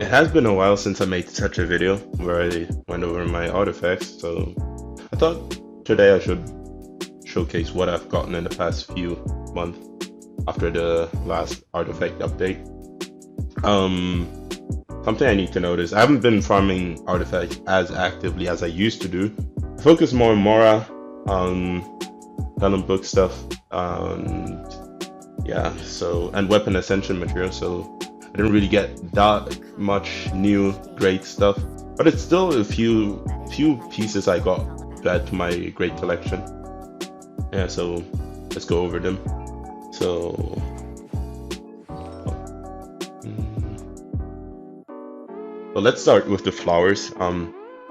It has been a while since I made such a video where I went over my artifacts, so I thought today I should showcase what I've gotten in the past few months after the last artifact update. Something I need to notice, I haven't been farming artifacts as actively as I used to do. I focus more on Mora, talent book stuff, and yeah, and weapon ascension material, so I didn't really get that much new great stuff, but it's still a few pieces I got to add to my great collection. Yeah, so let's go over them. So let's start with the flowers.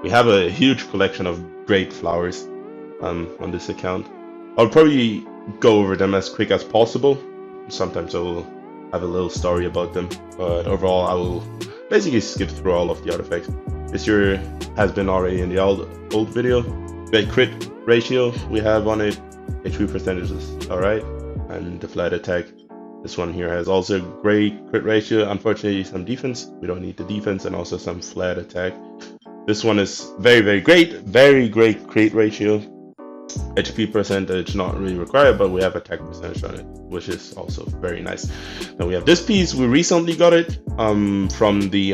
We have a huge collection of great flowers on this account. I'll probably go over them as quick as possible. Sometimes I will have a little story about them, but overall I will basically skip through all of the artifacts. This year has been already in the old video. Great crit ratio we have on it, HP percentages, alright, and the flat attack. This one here has also great crit ratio, unfortunately some defense, we don't need the defense, and also some flat attack. This one is very great crit ratio. HP percentage not really required, but we have attack percentage on it, which is also very nice. Now we have this piece, we recently got it from the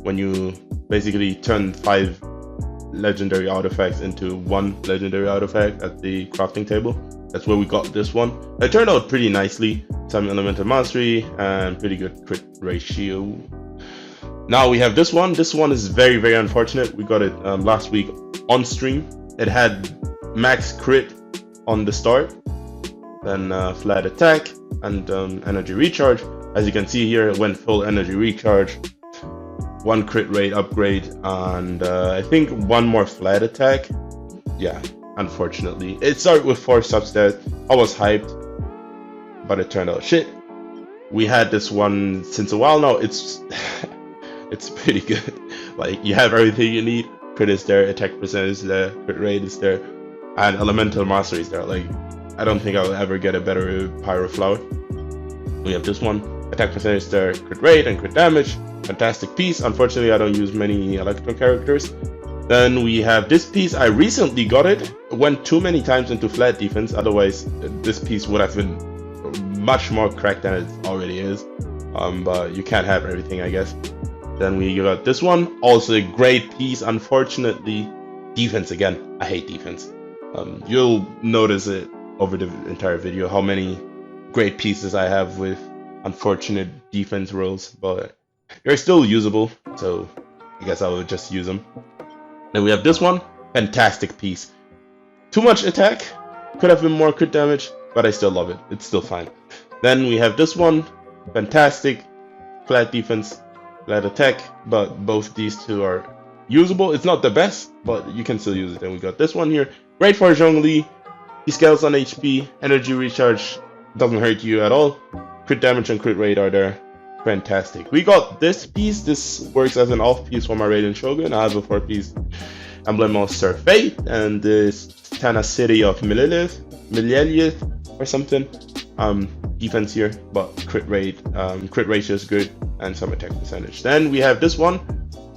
when you basically turn 5 legendary artifacts into 1 legendary artifact at the crafting table. That's where we got this one. It turned out pretty nicely, some elemental mastery and pretty good crit ratio. Now we have this one. This one is very unfortunate. We got it last week on stream. It had max crit on the start, then flat attack and energy recharge. As you can see here, it went full energy recharge, 1 crit rate upgrade, and I think 1 more flat attack. Yeah, unfortunately it started with 4 substats. I was hyped, but it turned out shit. We had this one since a while now. It's it's pretty good. Like, you have everything you need. Crit is there, attack percentage is there, crit rate is there, and elemental mastery is there. Like, I don't think I'll ever get a better pyro flower. We have this one, attack percentage is there, crit rate and crit damage. Fantastic piece. Unfortunately I don't use many electro characters. Then we have this piece. I recently got it. Went too many times into flat defense, otherwise this piece would have been much more cracked than it already is. But you can't have everything, I guess. Then we got this one, also a great piece. Unfortunately, defense again. I hate defense. You'll notice it over the entire video how many great pieces I have with unfortunate defense rolls, but they're still usable, so I guess I will just use them. Then we have this one, fantastic piece. Too much attack, could have been more crit damage, but I still love it. It's still fine. Then we have this one, fantastic, flat defense, flat attack, but both these two are usable. It's not the best, but you can still use it. Then we got this one here, great for Zhongli. He scales on HP, energy recharge doesn't hurt you at all. Crit damage and crit rate are there. Fantastic. We got this piece. This works as an off piece for my Radiant Shogun. I have a 4-piece emblem of Sir Fate and this Tenacity of Milelith or something. Defense here, but crit ratio is good, and some attack percentage. Then we have this one.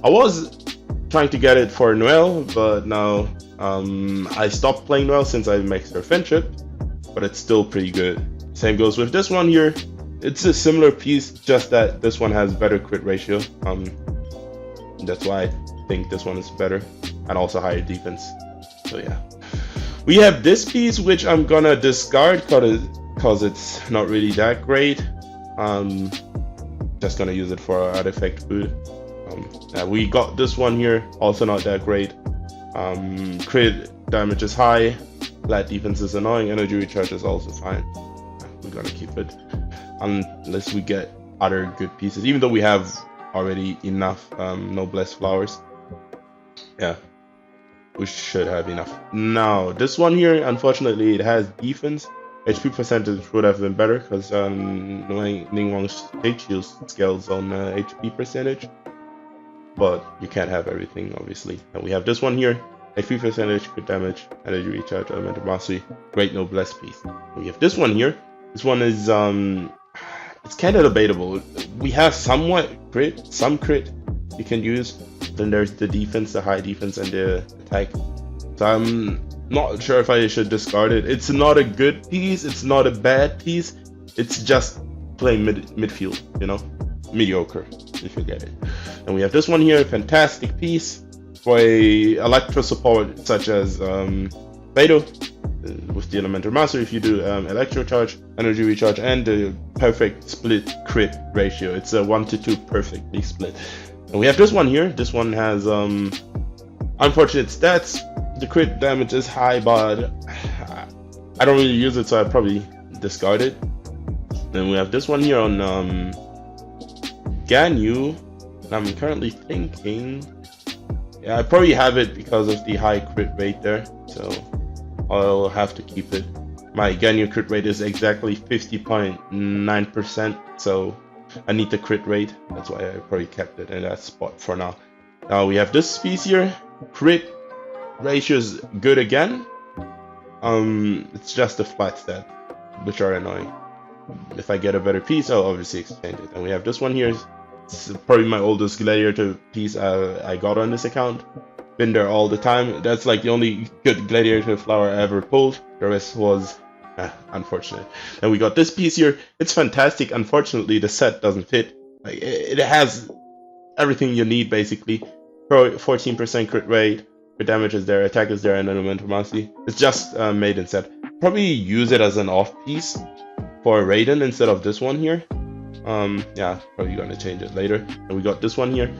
I was trying to get it for Noel, but now I stopped playing Noel since I maxed her friendship, but it's still pretty good. Same goes with this one here. It's a similar piece, just that this one has better crit ratio. That's why I think this one is better, and also higher defense. So yeah. We have this piece, which I'm gonna discard because it's not really that great. Just gonna use it for artifact food. We got this one here, also not that great. Crit damage is high, flat defense is annoying, energy recharge is also fine. We're gonna keep it unless we get other good pieces, even though we have already enough noblesse flowers. Yeah, we should have enough. Now this one here, unfortunately it has defense. HP percentage would have been better because Ningguang's State Shield scales on HP percentage, but you can't have everything obviously. And we have this one here, HP percentage, crit damage, energy recharge, elemental mastery, great noblesse piece. We have this one here. This one is it's kind of debatable. we have some crit you can use. Then there's the defense, the high defense, and the attack. So I'm not sure if I should discard it. It's not a good piece, it's not a bad piece, it's just plain midfield, you know, mediocre, if you get it. And we have this one here, fantastic piece for a electro support such as Beidou, with the elemental master. If you do electro charge, energy recharge, and the perfect split crit ratio, it's a 1-to-2 perfectly split. And we have this one here. This one has unfortunate stats. The crit damage is high, but I don't really use it, so I'd probably discard it. Then we have this one here on Ganyu. I'm currently thinking, yeah, I probably have it because of the high crit rate there, so I'll have to keep it. My Ganyu crit rate is exactly 50.9%, so I need the crit rate. That's why I probably kept it in that spot for now. Now we have this piece here. Crit ratio is good again. It's just the flat stat, which are annoying. If I get a better piece, I'll obviously exchange it. And we have this one here. It's probably my oldest gladiator piece I got on this account. Been there all the time. That's like the only good gladiator flower I ever pulled. The rest was unfortunate. And we got this piece here. It's fantastic. Unfortunately, the set doesn't fit. Like, it has everything you need basically. 14% crit rate, crit damage is there, attack is there, and elemental mastery. It's just maiden set. Probably use it as an off piece for Raiden instead of this one here. Yeah, probably gonna change it later. And we got this one here.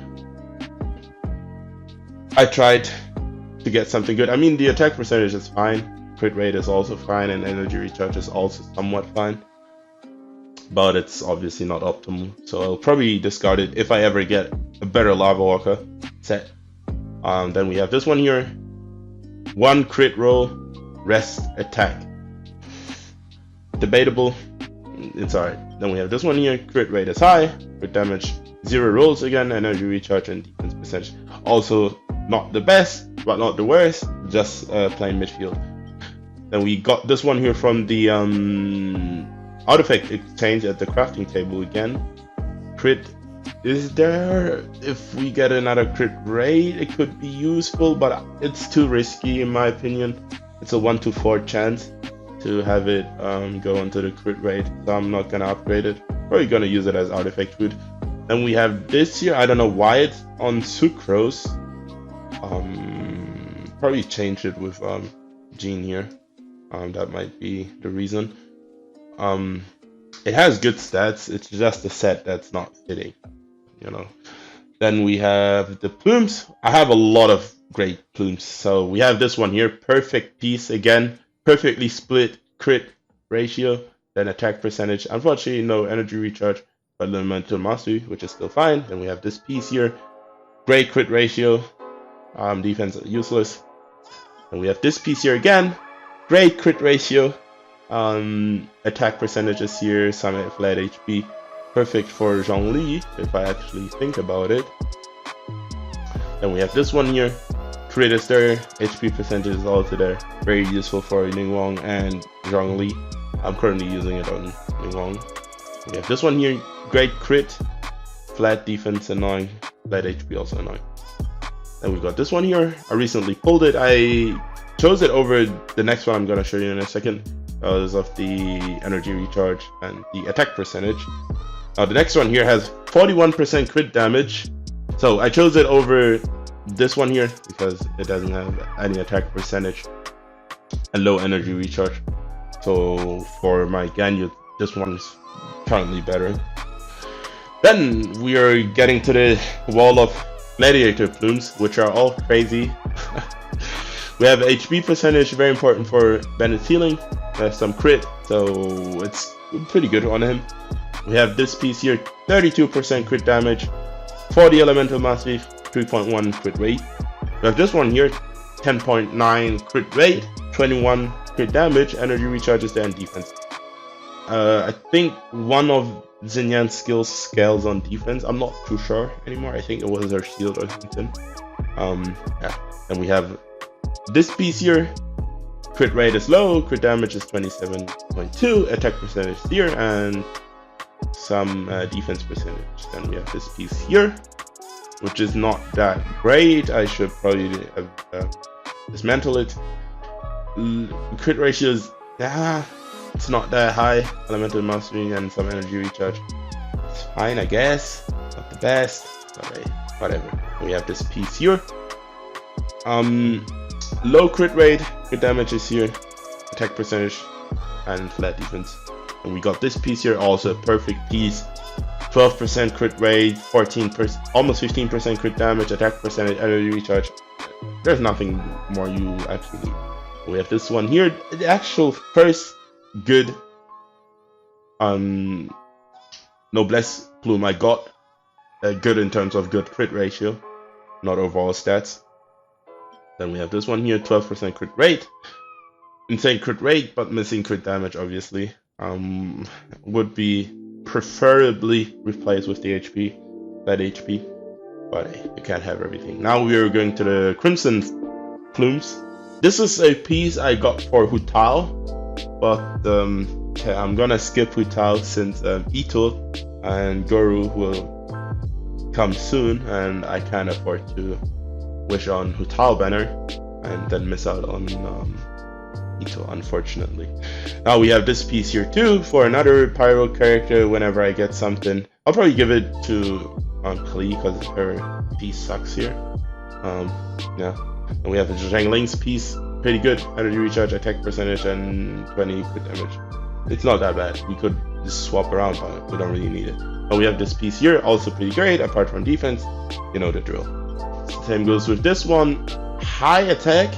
I tried to get something good. I mean, the attack percentage is fine, crit rate is also fine, and energy recharge is also somewhat fine, but it's obviously not optimal, so I'll probably discard it if I ever get a better Lava Walker set. Then we have this one here. 1 crit roll, rest attack. Debatable, it's alright. Then we have this one here. Crit rate is high, crit damage 0 rolls again, energy recharge and defense percentage. Also not the best, but not the worst, just plain midfield. Then we got this one here from the artifact exchange at the crafting table again. Crit is there. If we get another crit rate, it could be useful, but it's too risky in my opinion. It's a 1-to-4 chance to have it go into the crit rate, so I'm not gonna upgrade it. Probably gonna use it as artifact food. Then we have this here. I don't know why it's on sucrose. Probably change it with Gene here. That might be the reason. It has good stats, it's just the set that's not fitting, you know. Then we have the plumes. I have a lot of great plumes. So we have this one here, perfect piece again, perfectly split crit ratio, then attack percentage. Unfortunately, no energy recharge, but elemental mastery, which is still fine. Then we have this piece here, great crit ratio, defense useless. And we have this piece here again, great crit ratio, attack percentages here, some flat HP, perfect for Zhongli if I actually think about it. Then we have this one here, crit is there, HP percentage is also there, very useful for Ningguang and Zhongli. I'm currently using it on Ningguang. We have this one here, great crit, flat defense annoying, flat HP also annoying. Then we got this one here, I recently pulled it. I chose it over the next one I'm gonna show you in a second because of the energy recharge and the attack percentage. The next one here has 41% crit damage, so I chose it over this one here because it doesn't have any attack percentage and low energy recharge. So for my Ganyu, this one is currently better. Then we are getting to the wall of gladiator plumes, which are all crazy. We have HP percentage, very important for Bandit's healing. Some crit, so it's pretty good on him. We have this piece here, 32% crit damage, 40 elemental mastery, 3.1 crit rate. We have this one here, 10.9 crit rate, 21 crit damage, energy recharges there, and defense. I think one of Xinyan's skills scales on defense. I'm not too sure anymore. I think it was her shield or something. Yeah. And we have this piece here. Crit rate is low, crit damage is 27.2, attack percentage here, and some defense percentage. Then we have this piece here, which is not that great. I should probably dismantle it. Crit ratios, it's not that high. Elemental mastery and some energy recharge. It's fine, I guess. Not the best, but whatever. We have this piece here. Low crit rate, crit damage is here, attack percentage, and flat defense. And we got this piece here, also a perfect piece. 12% crit rate, 14%, almost 15% crit damage, attack percentage, energy recharge. There's nothing more you actually need. We have this one here, the actual first good noblesse plume I got. Good in terms of good crit ratio, not overall stats. Then we have this one here, 12% crit rate. Insane crit rate, but missing crit damage, obviously. Would be preferably replaced with the HP, that HP. But hey, you can't have everything. Now we are going to the Crimson Plumes. This is a piece I got for Hutao, but I'm gonna skip Hutao since Ito and Guru will come soon, and I can't afford to wish on Hutao banner and then miss out on Ito, unfortunately. Now we have this piece here too for another pyro character. Whenever I get something, I'll probably give it to Klee because her piece sucks here. Yeah. And we have a Zhang Ling's piece, pretty good. Energy recharge, attack percentage, and 20 crit damage. It's not that bad. We could just swap around, but we don't really need it. And we have this piece here, also pretty great, apart from defense. You know the drill. Same goes with this one. High attack,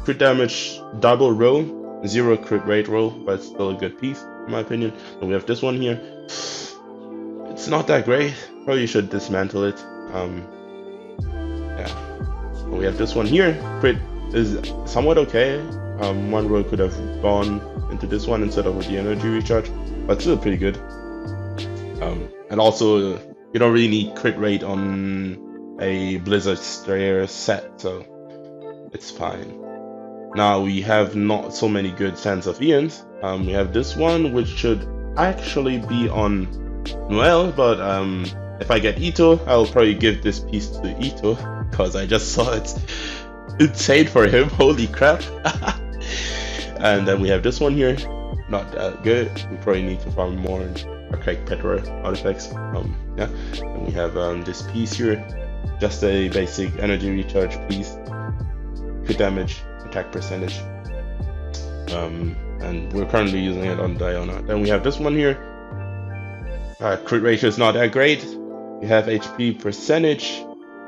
crit damage, double roll, 0 crit rate roll, but still a good piece, in my opinion. And we have this one here. It's not that great. Probably should dismantle it. Yeah. And we have this one here. Crit is somewhat okay. One roll could have gone into this one instead of with the energy recharge, but still pretty good. And also, you don't really need crit rate on a Blizzard Strayer set, so it's fine. Now we have not so many good Sands of Aeons. We have this one, which should actually be on Noel, but if I get Ito, I'll probably give this piece to Ito, because I just saw it's insane for him, holy crap. And then we have this one here, not that good. We probably need to farm more Archaic Petra artifacts. Yeah. And we have this piece here, just a basic energy recharge piece, crit damage, attack percentage, and we're currently using it on Diona. Then we have this one here. Crit ratio is not that great. We have HP percentage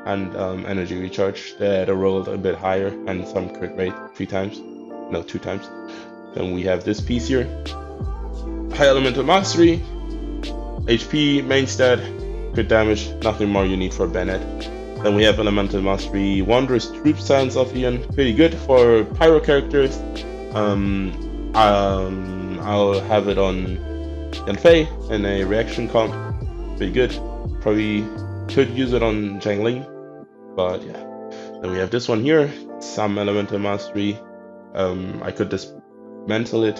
and energy recharge that are rolled a bit higher, and some crit rate 2 times. Then we have this piece here. High Elemental Mastery, HP, main stat, crit damage, nothing more you need for Bennett. Then we have Elemental Mastery, Wondrous Troop Sands of Aeon, pretty good for pyro characters. I'll have it on Yanfei in a reaction comp, pretty good. Probably could use it on Zhang Ling, but yeah. Then we have this one here, some Elemental Mastery. I could dismantle it,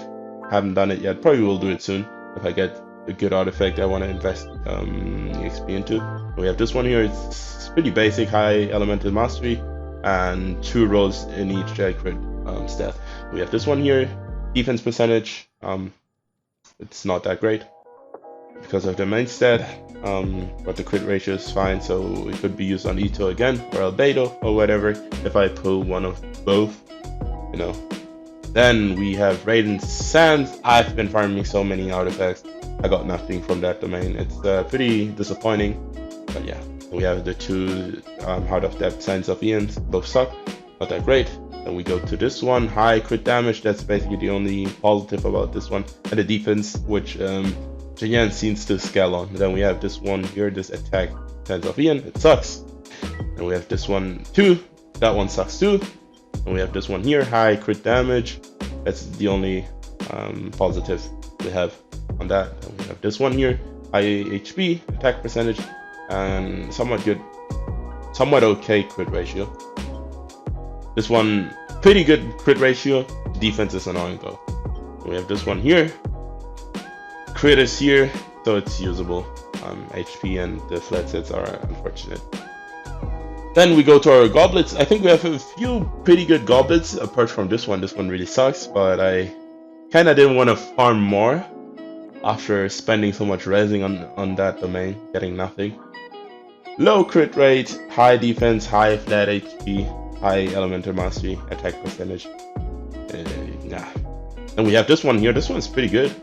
haven't done it yet, probably will do it soon if I get a good artifact I want to invest XP into. We have this one here, it's pretty basic, high Elemental Mastery, and 2 rolls in each crit stat. We have this one here, defense percentage, it's not that great because of the main stat, but the crit ratio is fine, so it could be used on Ito again, or Albedo, or whatever, if I pull one of both, you know. Then we have Radiant Sands. I've been farming so many artifacts, I got nothing from that domain. It's pretty disappointing, but yeah. We have the 2 Heart of Depth Sands of Aeons, both suck, not that great. Then we go to this one, high crit damage, that's basically the only positive about this one, and the defense, which Jinyan seems to scale on. Then we have this one here, this attack Sands of Aeon, it sucks. And we have this one too, that one sucks too. And we have this one here, high crit damage, that's the only positive we have on that. And we have this one here, high HP, attack percentage, and somewhat okay crit ratio. This one, pretty good crit ratio, defense is annoying though. We have this one here, crit is here, so it's usable. HP and the flat sets are unfortunate. Then we go to our goblets. I think we have a few pretty good goblets apart from this one. This one really sucks, but I kind of didn't want to farm more after spending so much resing on that domain, getting nothing. Low crit rate, high defense, high flat HP, high elemental mastery, attack percentage. Nah. And we have this one here. This one's pretty good.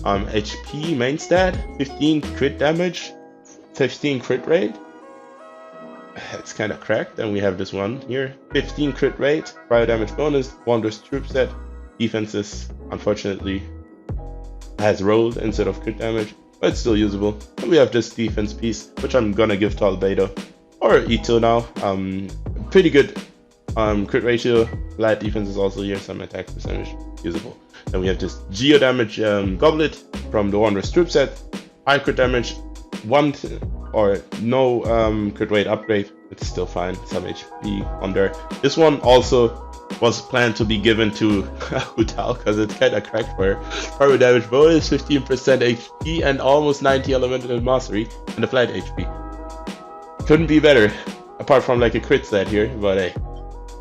HP main stat, 15 crit damage, 15 crit rate. It's kind of cracked. Then we have this one here, 15 crit rate, cryo damage bonus, wondrous troop set. Defenses, unfortunately, has rolled instead of crit damage, but it's still usable. And we have this defense piece, which I'm gonna give to Albedo or Ito now. Pretty good crit ratio. Flat defense is also here, some attack percentage usable. Then we have this geo damage goblet from the wondrous troop set. High crit damage, or no crit rate upgrade. It's still fine, some HP on there. This one also was planned to be given to Hutal because it's kind of cracked for her. Damage bonus, 15% HP, and almost 90 elemental mastery, and a flat HP. Couldn't be better, apart from like a crit stat here, but hey.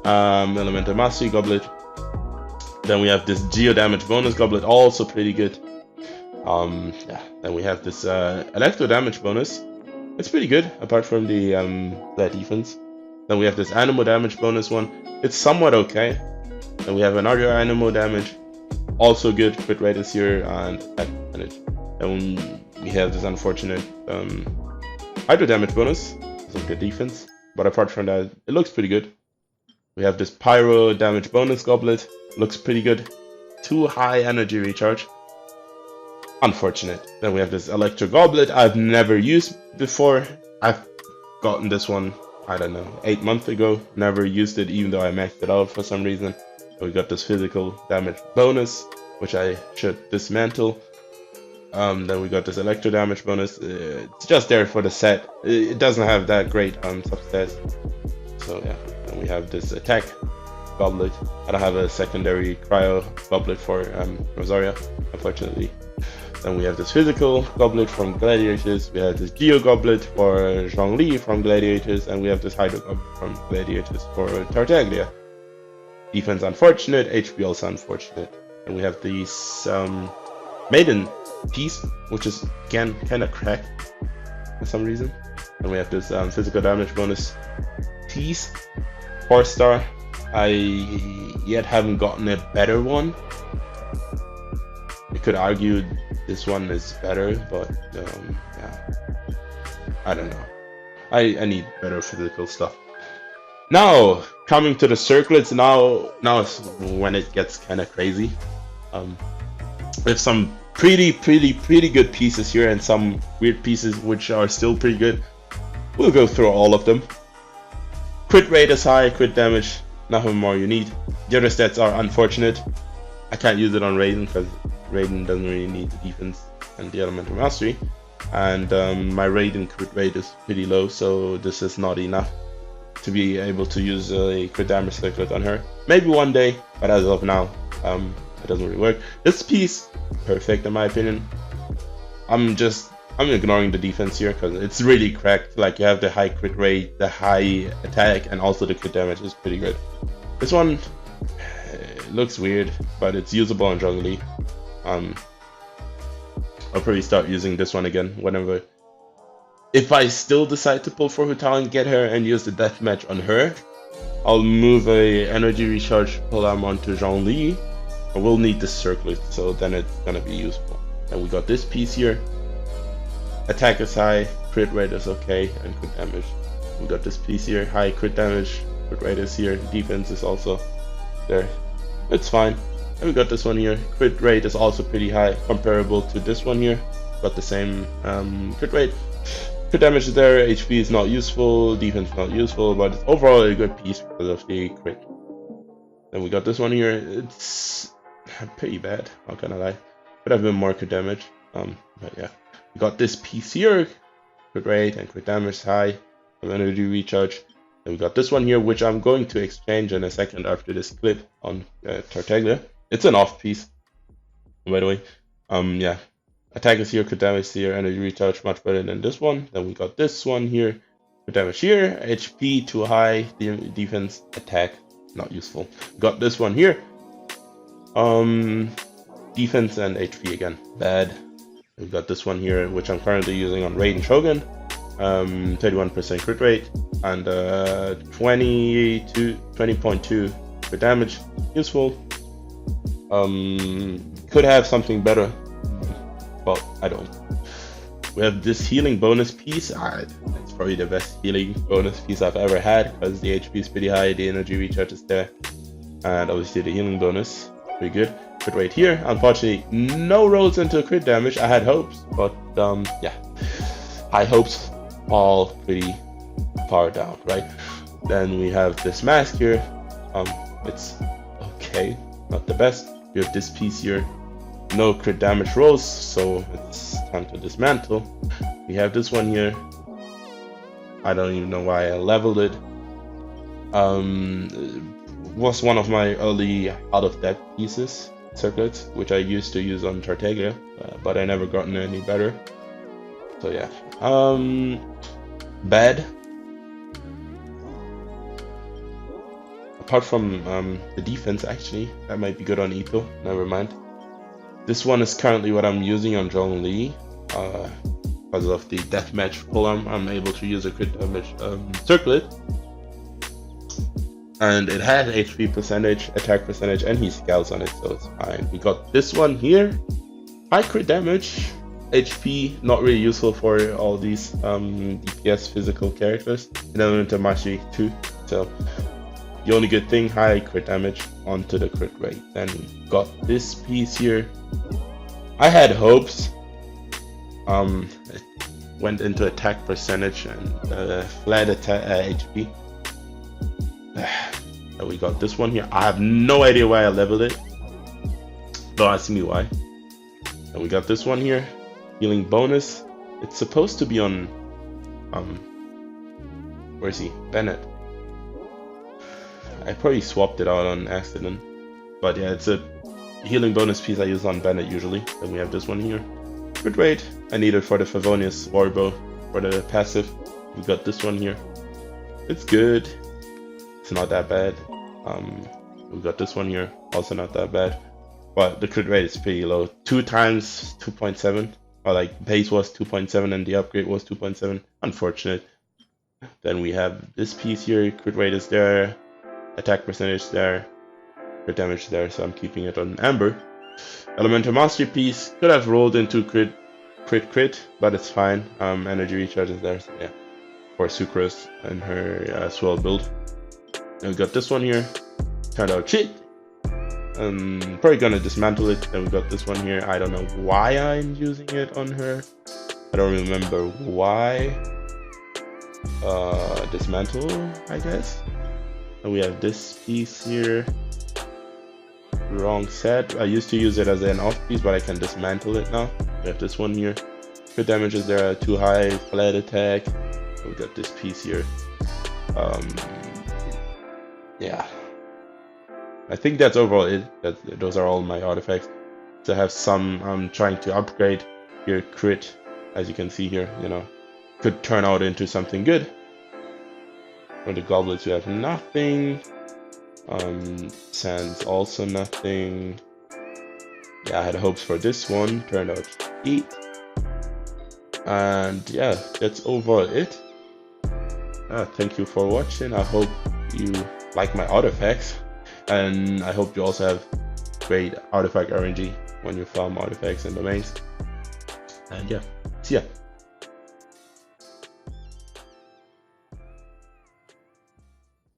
Elemental mastery goblet. Then we have this geo damage bonus goblet, also pretty good. Yeah. Then we have this electro damage bonus. It's pretty good, apart from the flat defense. Then we have this animal damage bonus one. It's somewhat okay. Then we have another animal damage, also good. Crit rate is here and attack percentage. Then we have this unfortunate hydro damage bonus, some good defense. But apart from that, it looks pretty good. We have this pyro damage bonus goblet, looks pretty good. Too high energy recharge. Unfortunate. Then we have this electro goblet I've never used before. I've gotten this one, I don't know, 8 months ago. Never used it even though I maxed it out for some reason. So we got this physical damage bonus, which I should dismantle. Then we got this electro damage bonus. It's just there for the set. It doesn't have that great substats. So yeah. Then we have this attack goblet. I don't have a secondary cryo goblet for Rosaria, unfortunately. Then we have this physical goblet from Gladiators. We have this geo goblet for Zhongli from Gladiators, and we have this hydro goblet from Gladiators for Tartaglia. Defense unfortunate, HP also unfortunate. And we have these maiden piece, which is again kind of cracked for some reason. And we have this physical damage bonus piece, 4-star. I yet haven't gotten a better one. I could argue this one is better, but yeah, I don't know. I need better physical stuff. Now coming to the circlets, now is when it gets kind of crazy. We have some pretty good pieces here and some weird pieces which are still pretty good. We'll go through all of them. Crit rate is high, crit damage, nothing more you need. The other stats are unfortunate. I can't use it on Raiden because Raiden doesn't really need the defense and the elemental mastery. And my Raiden crit rate is pretty low, so this is not enough to be able to use a crit damage circlet on her. Maybe one day, but as of now, it doesn't really work. This piece, perfect in my opinion. I'm ignoring the defense here because it's really cracked. Like you have the high crit rate, the high attack, and also the crit damage is pretty good. This one looks weird, but it's usable on Zhongli. I'll probably start using this one again whenever. If I still decide to pull for Hutal and get her and use the deathmatch on her, I'll move a energy recharge pull arm onto Zhongli. I will need this circlet, so then it's gonna be useful. And we got this piece here. Attack is high, crit rate is okay, and crit damage. We got this piece here, high crit damage, crit rate is here, defense is also there. It's fine. And we got this one here, crit rate is also pretty high, comparable to this one here. Got the same crit rate. Crit damage is there, HP is not useful, defense not useful, but it's overall a good piece because of the crit. Then we got this one here, it's pretty bad, not gonna lie. Could have been more crit damage, but yeah. We got this piece here, crit rate and crit damage high, energy recharge. And we got this one here, which I'm going to exchange in a second after this clip on Tartaglia. It's an off piece, by the way. Yeah, Attack is here, crit damage here, energy recharge much better than this one. Then we got this one here, crit damage here, HP too high, defense, attack not useful. Got this one here, defense and HP again bad. We got this one here, which I'm currently using on Raiden Shogun, 31% crit rate and 20.2 crit damage, useful. Could have something better, but I don't. We have this healing bonus piece. It's probably the best healing bonus piece I've ever had because the HP is pretty high, the energy recharge is there, and obviously the healing bonus, pretty good. Crit rate here. Unfortunately, no rolls into crit damage. I had hopes, but yeah, high hopes fall pretty far down, right? Then we have this mask here. It's okay, not the best. We have this piece here. No crit damage rolls, so it's time to dismantle. We have this one here. I don't even know why I leveled it. Was one of my early out of depth pieces, circlets, which I used to use on Tartaglia, but I never gotten any better. So yeah, bad. Apart from the defense, actually, that might be good on Etho. Never mind. This one is currently what I'm using on John Lee. Because of the deathmatch polearm, I'm able to use a crit damage circlet. And it has HP percentage, attack percentage, and he scales on it, so it's fine. We got this one here. High crit damage, HP, not really useful for all these DPS physical characters. And then into Mashi too. So the only good thing, high crit damage onto the crit rate. Then we got this piece here. I had hopes. It went into attack percentage and flat attack HP. And we got this one here. I have no idea why I leveled it. Don't ask me why. And we got this one here. Healing bonus. It's supposed to be on where is he? Bennett. I probably swapped it out on accident. But yeah, it's a healing bonus piece I use on Bennett usually. Then we have this one here. Crit rate. I need it for the Favonius Warbow for the passive. We got this one here. It's good. It's not that bad. We got this one here. Also not that bad. But the crit rate is pretty low. 2 times 2.7. Or like base was 2.7 and the upgrade was 2.7. Unfortunate. Then we have this piece here. Crit rate is there. Attack percentage there. Crit damage there. So I'm keeping it on Amber. Elemental Mastery piece. Could have rolled into crit, but it's fine. Energy recharge is there. So yeah. For Sucrose and her swell build. And we got this one here. Turned out shit. Probably gonna dismantle it. Then we got this one here. I don't know why I'm using it on her. I don't remember why. Dismantle, I guess. And we have this piece here. Wrong set. I used to use it as an off piece, but I can dismantle it now. We have this one here. Crit damage is there too high. Flat attack. We got this piece here. Yeah. I think that's overall it. Those are all my artifacts. To have some, I'm trying to upgrade your crit, as you can see here. You know, could turn out into something good. For the goblets, we have nothing. Sands also nothing. Yeah, I had hopes for this one. Turned out 8. And yeah, that's overall it. Thank you for watching. I hope you like my artifacts. And I hope you also have great artifact RNG when you farm artifacts and domains. And yeah, see ya.